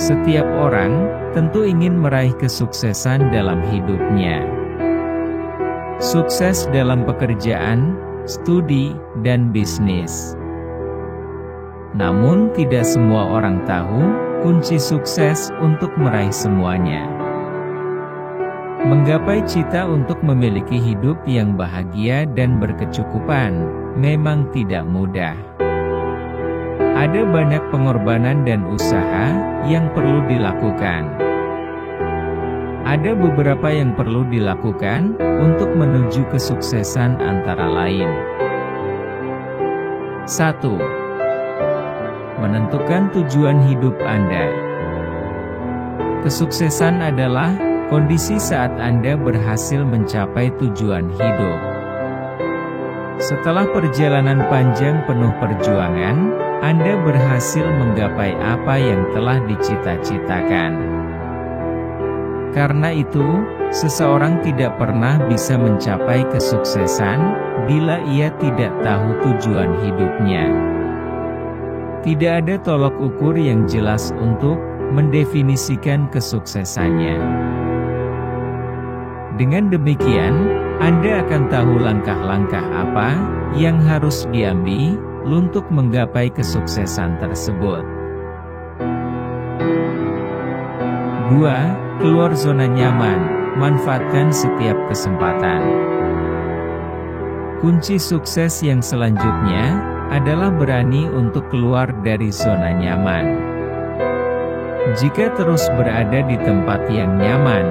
Setiap orang tentu ingin meraih kesuksesan dalam hidupnya. Sukses dalam pekerjaan, studi, dan bisnis. Namun tidak semua orang tahu kunci sukses untuk meraih semuanya. Menggapai cita untuk memiliki hidup yang bahagia dan berkecukupan memang tidak mudah. Ada banyak pengorbanan dan usaha yang perlu dilakukan. Ada beberapa yang perlu dilakukan untuk menuju kesuksesan antara lain. 1. Menentukan tujuan hidup Anda. Kesuksesan adalah kondisi saat Anda berhasil mencapai tujuan hidup. Setelah perjalanan panjang penuh perjuangan, Anda berhasil menggapai apa yang telah dicita-citakan. Karena itu, seseorang tidak pernah bisa mencapai kesuksesan bila ia tidak tahu tujuan hidupnya. Tidak ada tolok ukur yang jelas untuk mendefinisikan kesuksesannya. Dengan demikian, Anda akan tahu langkah-langkah apa yang harus diambil untuk menggapai kesuksesan tersebut. 2. Keluar zona nyaman, manfaatkan setiap kesempatan. Kunci sukses yang selanjutnya adalah berani untuk keluar dari zona nyaman. Jika terus berada di tempat yang nyaman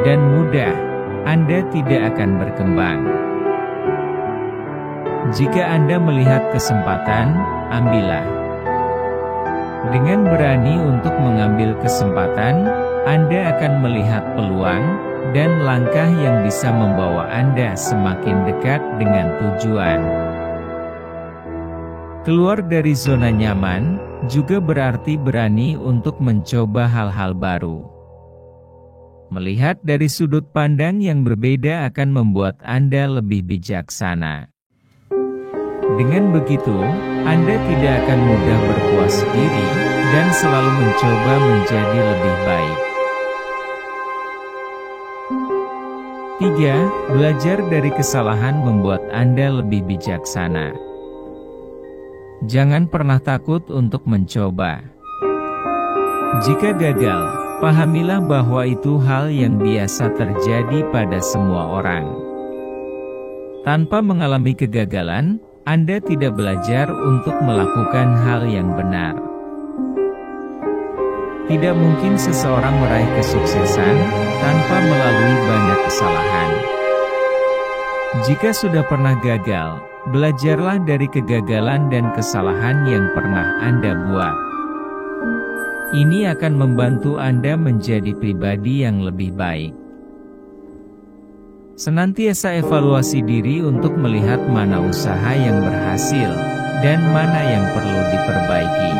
dan mudah, Anda tidak akan berkembang. Jika Anda melihat kesempatan, ambillah. Dengan berani untuk mengambil kesempatan, Anda akan melihat peluang dan langkah yang bisa membawa Anda semakin dekat dengan tujuan. Keluar dari zona nyaman juga berarti berani untuk mencoba hal-hal baru. Melihat dari sudut pandang yang berbeda akan membuat Anda lebih bijaksana. Dengan begitu, Anda tidak akan mudah berpuas diri dan selalu mencoba menjadi lebih baik. 3. Belajar dari kesalahan membuat Anda lebih bijaksana. Jangan pernah takut untuk mencoba. Jika gagal, pahamilah bahwa itu hal yang biasa terjadi pada semua orang. Tanpa mengalami kegagalan, Anda tidak belajar untuk melakukan hal yang benar. Tidak mungkin seseorang meraih kesuksesan tanpa melalui banyak kesalahan. Jika sudah pernah gagal, belajarlah dari kegagalan dan kesalahan yang pernah Anda buat. Ini akan membantu Anda menjadi pribadi yang lebih baik. Senantiasa evaluasi diri untuk melihat mana usaha yang berhasil dan mana yang perlu diperbaiki.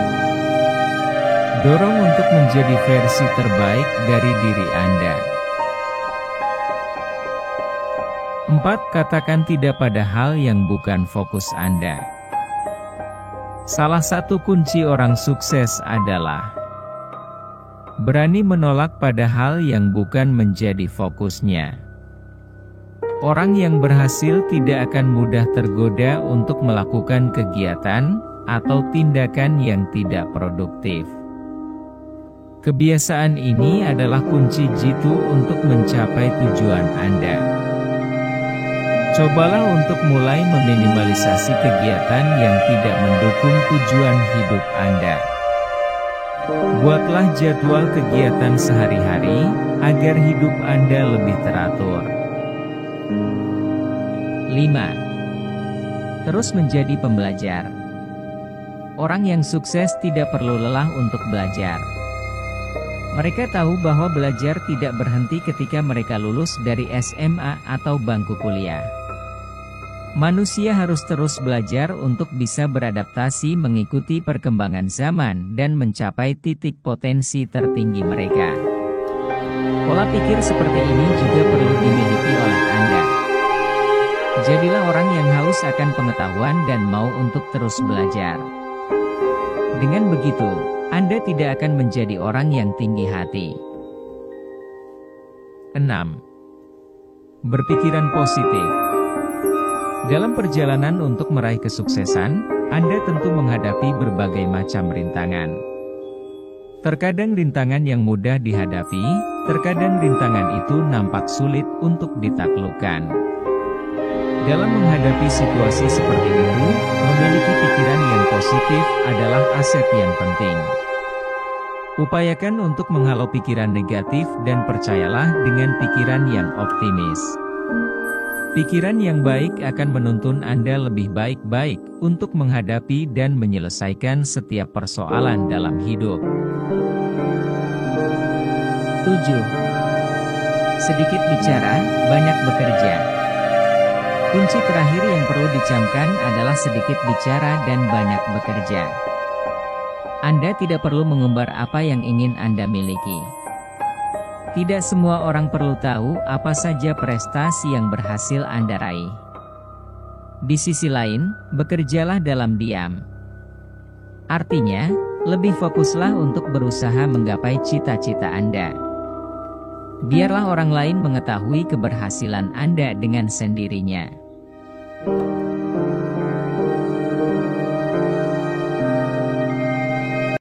Dorong untuk menjadi versi terbaik dari diri Anda. 4. Katakan tidak pada hal yang bukan fokus Anda. Salah satu kunci orang sukses adalah berani menolak pada hal yang bukan menjadi fokusnya. Orang yang berhasil tidak akan mudah tergoda untuk melakukan kegiatan atau tindakan yang tidak produktif. Kebiasaan ini adalah kunci jitu untuk mencapai tujuan Anda. Cobalah untuk mulai meminimalisasi kegiatan yang tidak mendukung tujuan hidup Anda. Buatlah jadwal kegiatan sehari-hari agar hidup Anda lebih teratur. 5. Terus menjadi pembelajar. Orang yang sukses tidak perlu lelah untuk belajar. Mereka tahu bahwa belajar tidak berhenti ketika mereka lulus dari SMA atau bangku kuliah. Manusia harus terus belajar untuk bisa beradaptasi mengikuti perkembangan zaman dan mencapai titik potensi tertinggi mereka. Pola pikir seperti ini juga perlu dimiliki oleh Anda. Jadilah orang yang haus akan pengetahuan dan mau untuk terus belajar. Dengan begitu, Anda tidak akan menjadi orang yang tinggi hati. 6. Berpikiran positif. Dalam perjalanan untuk meraih kesuksesan, Anda tentu menghadapi berbagai macam rintangan. Terkadang rintangan yang mudah dihadapi, terkadang rintangan itu nampak sulit untuk ditaklukkan. Dalam menghadapi situasi seperti itu, memiliki pikiran yang positif adalah aset yang penting. Upayakan untuk menghalau pikiran negatif dan percayalah dengan pikiran yang optimis. Pikiran yang baik akan menuntun Anda lebih baik-baik untuk menghadapi dan menyelesaikan setiap persoalan dalam hidup. 7. Sedikit bicara, banyak bekerja. Kunci terakhir yang perlu dicamkan adalah sedikit bicara dan banyak bekerja. Anda tidak perlu mengumbar apa yang ingin Anda miliki. Tidak semua orang perlu tahu apa saja prestasi yang berhasil Anda raih. Di sisi lain, bekerjalah dalam diam. Artinya, lebih fokuslah untuk berusaha menggapai cita-cita Anda. Biarlah orang lain mengetahui keberhasilan Anda dengan sendirinya.